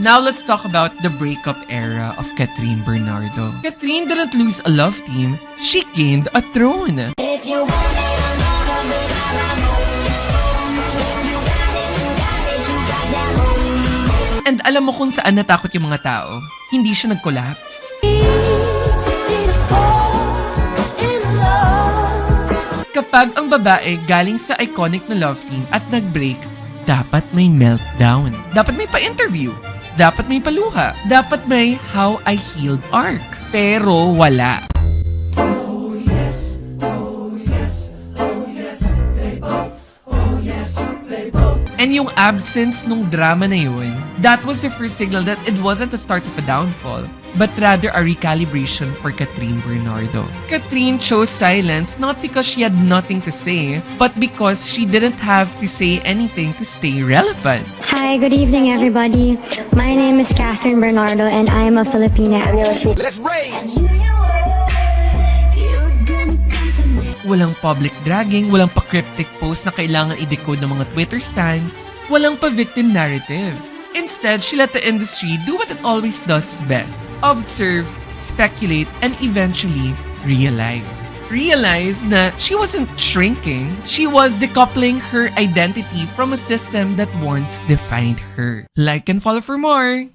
Now let's talk about the breakup era of Catherine Bernardo. Catherine didn't lose a love team, she gained a throne. If you want it, I'm gonna be If you got it, you got it, you got that. And alam mo kung saan natakot yung mga tao? Hindi siya nag-collapse. Kapag ang babae galing sa iconic na love team at nag-break, dapat may meltdown. Dapat may pa-interview. Dapat may paluha. Dapat may how I healed arc. Pero wala. And yung absence nung drama na yun, that was the first signal that it wasn't the start of a downfall, but rather a recalibration for Catherine Bernardo. Catherine chose silence not because she had nothing to say, but because she didn't have to say anything to stay relevant. Hi, good evening, everybody. My name is Catherine Bernardo, and I am a Filipina. Let's raid! Walang public dragging, walang pa-cryptic post na kailangan i-decode ng mga Twitter stans, walang pa-victim narrative. Instead, she let the industry do what it always does best. Observe, speculate, and eventually realize. Realize na she wasn't shrinking, she was decoupling her identity from a system that once defined her. Like and follow for more!